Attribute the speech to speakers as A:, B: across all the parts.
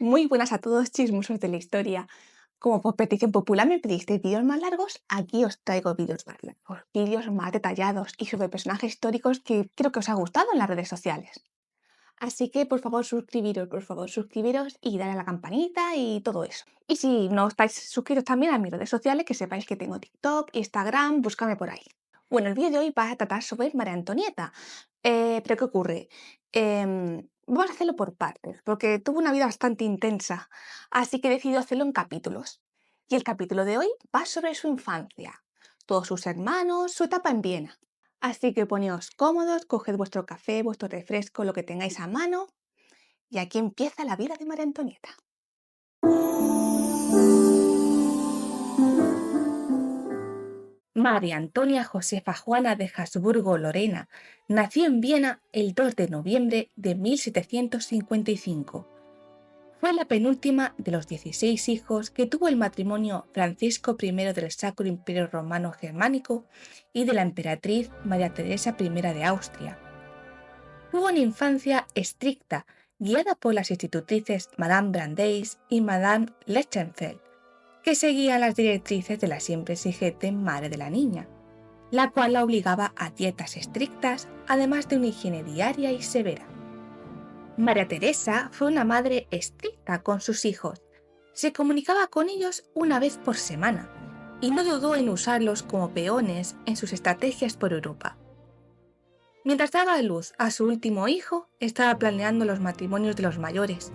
A: Muy buenas a todos, chismosos de la historia. Como por petición popular me pedisteis vídeos más largos, aquí os traigo vídeos más largos, vídeos más detallados y sobre personajes históricos que creo que os ha gustado en las redes sociales. Así que por favor suscribiros y darle a la campanita y todo eso. Y si no estáis suscritos también a mis redes sociales, que sepáis que tengo TikTok, Instagram, búscame por ahí. Bueno, el vídeo de hoy va a tratar sobre María Antonieta. Pero ¿qué ocurre? Vamos a hacerlo por partes, porque tuvo una vida bastante intensa, así que he decidido hacerlo en capítulos. Y el capítulo de hoy va sobre su infancia, todos sus hermanos, su etapa en Viena. Así que poneos cómodos, coged vuestro café, vuestro refresco, lo que tengáis a mano, y aquí empieza la vida de María Antonieta.
B: María Antonia Josefa Juana de Habsburgo-Lorena nació en Viena el 2 de noviembre de 1755. Fue la penúltima de los 16 hijos que tuvo el matrimonio Francisco I del Sacro Imperio Romano Germánico y de la emperatriz María Teresa I de Austria. Tuvo una infancia estricta, guiada por las institutrices Madame Brandeis y Madame Lichtenfeld, que seguían las directrices de la siempre exigente madre de la niña, la cual la obligaba a dietas estrictas, además de una higiene diaria y severa. María Teresa fue una madre estricta con sus hijos. Se comunicaba con ellos una vez por semana y no dudó en usarlos como peones en sus estrategias por Europa. Mientras daba a luz a su último hijo, estaba planeando los matrimonios de los mayores.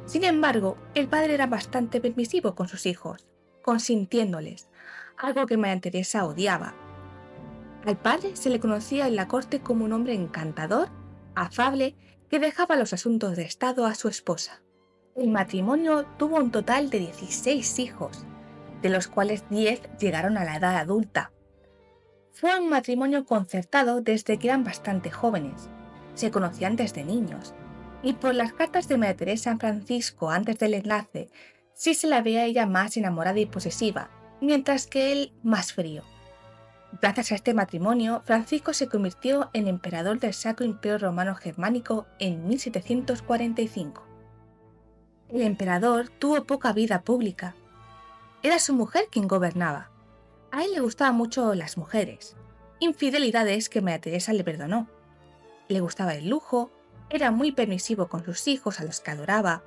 B: Sin embargo, el padre era bastante permisivo con sus hijos, consintiéndoles, algo que María Teresa odiaba. Al padre se le conocía en la corte como un hombre encantador, afable, que dejaba los asuntos de Estado a su esposa. El matrimonio tuvo un total de 16 hijos, de los cuales 10 llegaron a la edad adulta. Fue un matrimonio concertado desde que eran bastante jóvenes. Se conocían desde niños. Y por las cartas de María Teresa en Francisco antes del enlace, sí se la ve a ella más enamorada y posesiva, mientras que él más frío. Gracias a este matrimonio, Francisco se convirtió en emperador del Sacro Imperio Romano Germánico en 1745. El emperador tuvo poca vida pública. Era su mujer quien gobernaba. A él le gustaban mucho las mujeres, infidelidades que María Teresa le perdonó. Le gustaba el lujo, era muy permisivo con sus hijos a los que adoraba.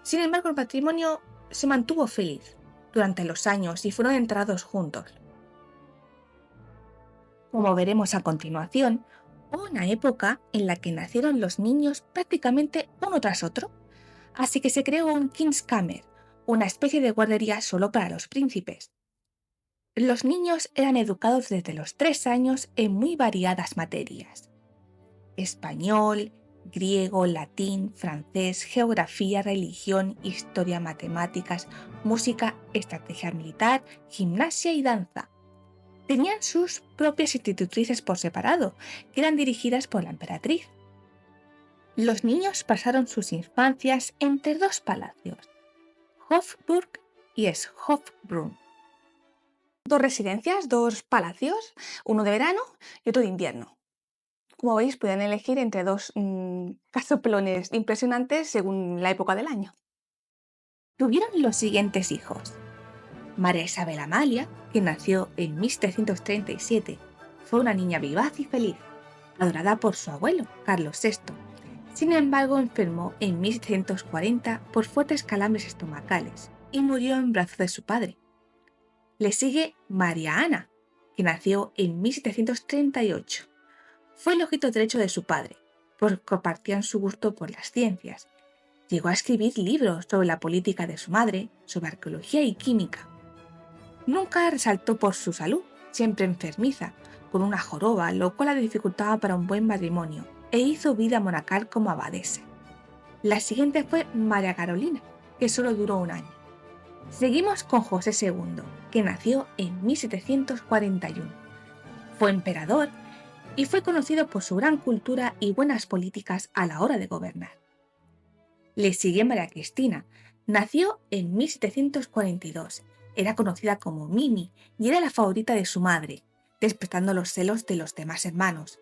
B: Sin embargo, el matrimonio se mantuvo feliz durante los años y fueron enterrados juntos. Como veremos a continuación, hubo una época en la que nacieron los niños prácticamente uno tras otro, así que se creó un Kingskamer, una especie de guardería solo para los príncipes. Los niños eran educados desde los 3 años en muy variadas materias: español, griego, latín, francés, geografía, religión, historia, matemáticas, música, estrategia militar, gimnasia y danza. Tenían sus propias institutrices por separado, que eran dirigidas por la emperatriz. Los niños pasaron sus infancias entre dos palacios, Hofburg y Schofbrunn.
A: Dos residencias, dos palacios, uno de verano y otro de invierno. Como veis, pueden elegir entre dos casoplones impresionantes según la época del año.
B: Tuvieron los siguientes hijos: María Isabel Amalia, que nació en 1737, fue una niña vivaz y feliz, adorada por su abuelo, Carlos VI. Sin embargo, enfermó en 1740 por fuertes calambres estomacales y murió en brazos de su padre. Le sigue María Ana, que nació en 1738. Fue el ojito derecho de su padre, porque compartían su gusto por las ciencias. Llegó a escribir libros sobre la política de su madre, sobre arqueología y química. Nunca resaltó por su salud, siempre enfermiza, con una joroba, lo cual la dificultaba para un buen matrimonio, e hizo vida monacal como abadesa. La siguiente fue María Carolina, que solo duró un año. Seguimos con José II, que nació en 1741. Fue emperador y fue conocido por su gran cultura y buenas políticas a la hora de gobernar. Le sigue María Cristina. Nació en 1742. Era conocida como Mimi y era la favorita de su madre, despertando los celos de los demás hermanos.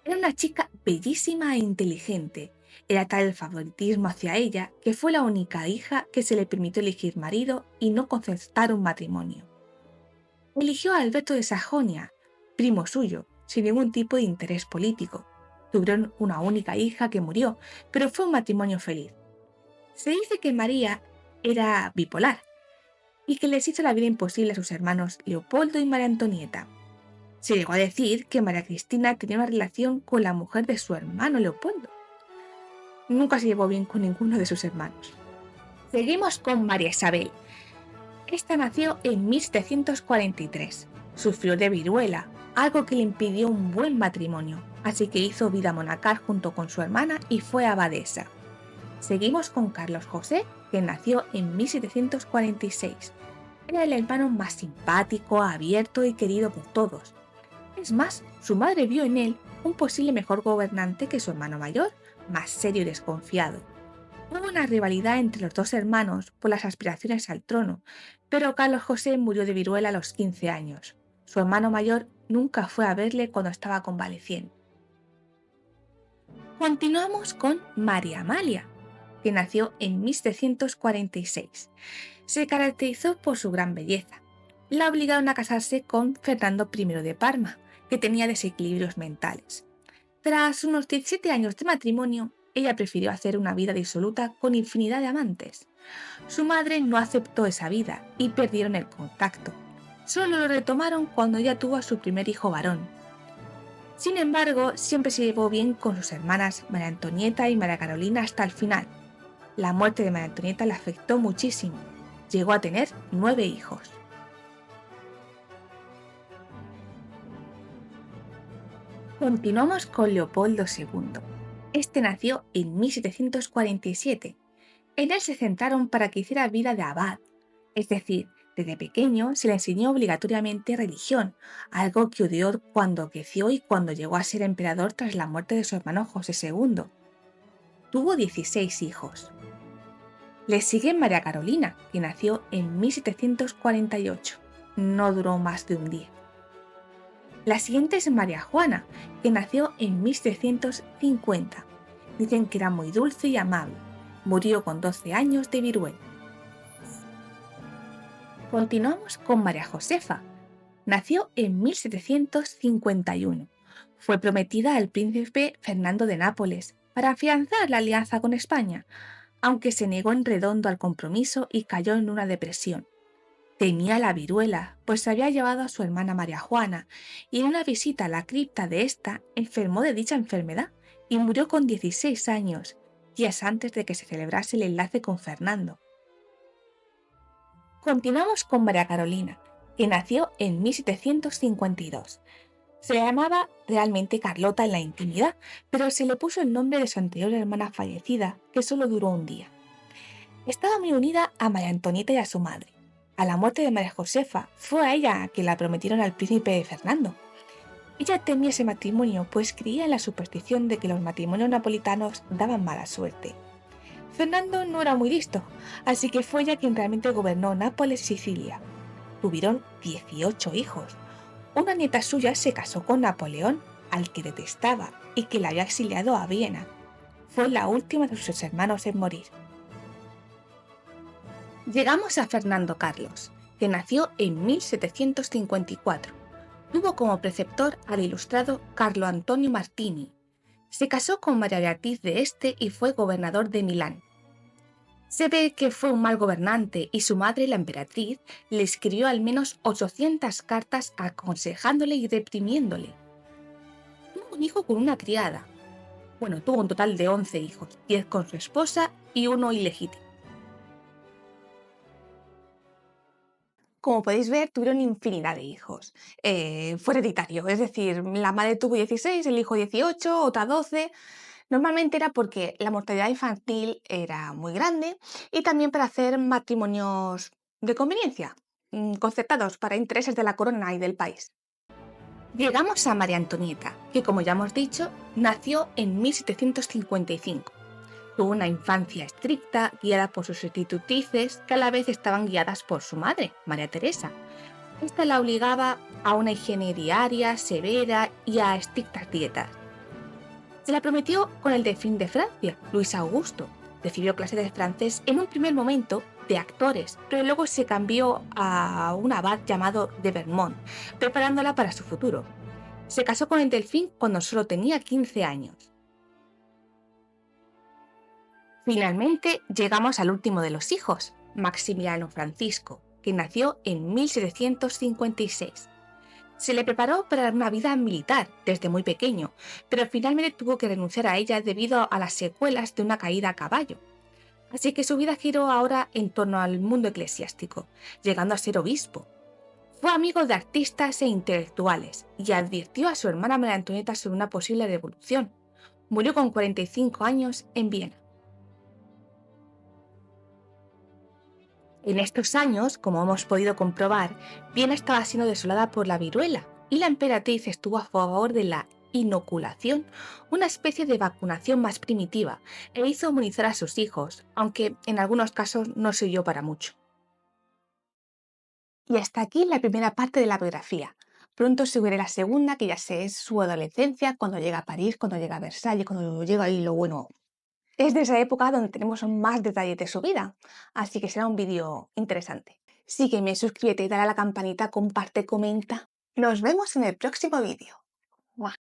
B: Era una chica bellísima e inteligente, Era tal el favoritismo hacia ella que fue la única hija que se le permitió elegir marido y no concertar un matrimonio. Eligió a Alberto de Sajonia, primo suyo, sin ningún tipo de interés político. Tuvieron una única hija que murió, pero fue un matrimonio feliz. Se dice que María era bipolar y que les hizo la vida imposible a sus hermanos Leopoldo y María Antonieta. Se llegó a decir que María Cristina tenía una relación con la mujer de su hermano Leopoldo. Nunca se llevó bien con ninguno de sus hermanos. Seguimos con María Isabel. Esta nació en 1743. Sufrió de viruela, algo que le impidió un buen matrimonio, así que hizo vida monacal junto con su hermana y fue abadesa. Seguimos con Carlos José, que nació en 1746. Era el hermano más simpático, abierto y querido por todos. Es más, su madre vio en él un posible mejor gobernante que su hermano mayor, más serio y desconfiado. Hubo una rivalidad entre los dos hermanos por las aspiraciones al trono, pero Carlos José murió de viruela a los 15 años. Su hermano mayor nunca fue a verle cuando estaba convaleciente. Continuamos con María Amalia, que nació en 1746. Se caracterizó por su gran belleza. La obligaron a casarse con Fernando I de Parma, que tenía desequilibrios mentales. Tras unos 17 años de matrimonio, ella prefirió hacer una vida disoluta con infinidad de amantes. Su madre no aceptó esa vida y perdieron el contacto. Solo lo retomaron cuando ella tuvo a su primer hijo varón. Sin embargo, siempre se llevó bien con sus hermanas María Antonieta y María Carolina hasta el final. La muerte de María Antonieta la afectó muchísimo. Llegó a tener 9 hijos. Continuamos con Leopoldo II. Este nació en 1747. En él se centraron para que hiciera vida de abad, es decir, desde pequeño se le enseñó obligatoriamente religión, algo que odió cuando creció y cuando llegó a ser emperador tras la muerte de su hermano José II. Tuvo 16 hijos. Le sigue María Carolina, que nació en 1748. No duró más de un día. La siguiente es María Juana, que nació en 1750. Dicen que era muy dulce y amable. Murió con 12 años de viruela. Continuamos con María Josefa. Nació en 1751. Fue prometida al príncipe Fernando de Nápoles para afianzar la alianza con España, aunque se negó en redondo al compromiso y cayó en una depresión. Temía la viruela, pues se había llevado a su hermana María Juana, y en una visita a la cripta de esta enfermó de dicha enfermedad y murió con 16 años, días antes de que se celebrase el enlace con Fernando. Continuamos con María Carolina, que nació en 1752. Se llamaba realmente Carlota en la intimidad, pero se le puso el nombre de su anterior hermana fallecida, que solo duró un día. Estaba muy unida a María Antonieta y a su madre. A la muerte de María Josefa, fue a ella a quien la prometieron al príncipe Fernando. Ella temía ese matrimonio, pues creía en la superstición de que los matrimonios napolitanos daban mala suerte. Fernando no era muy listo, así que fue ella quien realmente gobernó Nápoles y Sicilia. Tuvieron 18 hijos. Una nieta suya se casó con Napoleón, al que detestaba y que la había exiliado a Viena. Fue la última de sus hermanos en morir. Llegamos a Fernando Carlos, que nació en 1754. Tuvo como preceptor al ilustrado Carlo Antonio Martini. Se casó con María Beatriz de Este y fue gobernador de Milán. Se ve que fue un mal gobernante y su madre, la emperatriz, le escribió al menos 800 cartas aconsejándole y reprimiéndole. Tuvo un hijo con una criada. Bueno, tuvo un total de 11 hijos, 10 con su esposa y uno ilegítimo.
A: Como podéis ver, tuvieron infinidad de hijos. Fue hereditario, es decir, la madre tuvo 16, el hijo 18, otra 12. Normalmente era porque la mortalidad infantil era muy grande y también para hacer matrimonios de conveniencia, concertados para intereses de la corona y del país.
B: Llegamos a María Antonieta, que como ya hemos dicho, nació en 1755. Tuvo una infancia estricta, guiada por sus institutrices, que a la vez estaban guiadas por su madre, María Teresa. Esta la obligaba a una higiene diaria, severa y a estrictas dietas. Se la prometió con el delfín de Francia, Luis Augusto. Recibió clases de francés en un primer momento de actores, pero luego se cambió a un abad llamado de Vermont, preparándola para su futuro. Se casó con el delfín cuando solo tenía 15 años. Finalmente llegamos al último de los hijos, Maximiliano Francisco, que nació en 1756. Se le preparó para una vida militar desde muy pequeño, pero finalmente tuvo que renunciar a ella debido a las secuelas de una caída a caballo. Así que su vida giró ahora en torno al mundo eclesiástico, llegando a ser obispo. Fue amigo de artistas e intelectuales y advirtió a su hermana María Antonieta sobre una posible revolución. Murió con 45 años en Viena. En estos años, como hemos podido comprobar, Viena estaba siendo desolada por la viruela y la emperatriz estuvo a favor de la inoculación, una especie de vacunación más primitiva, e hizo inmunizar a sus hijos, aunque en algunos casos no sirvió para mucho.
A: Y hasta aquí la primera parte de la biografía. Pronto seguiré la segunda, que ya sé, es su adolescencia, cuando llega a París, cuando llega a Versalles, cuando llega ahí lo bueno. Es de esa época donde tenemos más detalles de su vida, así que será un vídeo interesante. Sígueme, suscríbete, dale a la campanita, comparte, comenta. Nos vemos en el próximo vídeo. ¡Mua!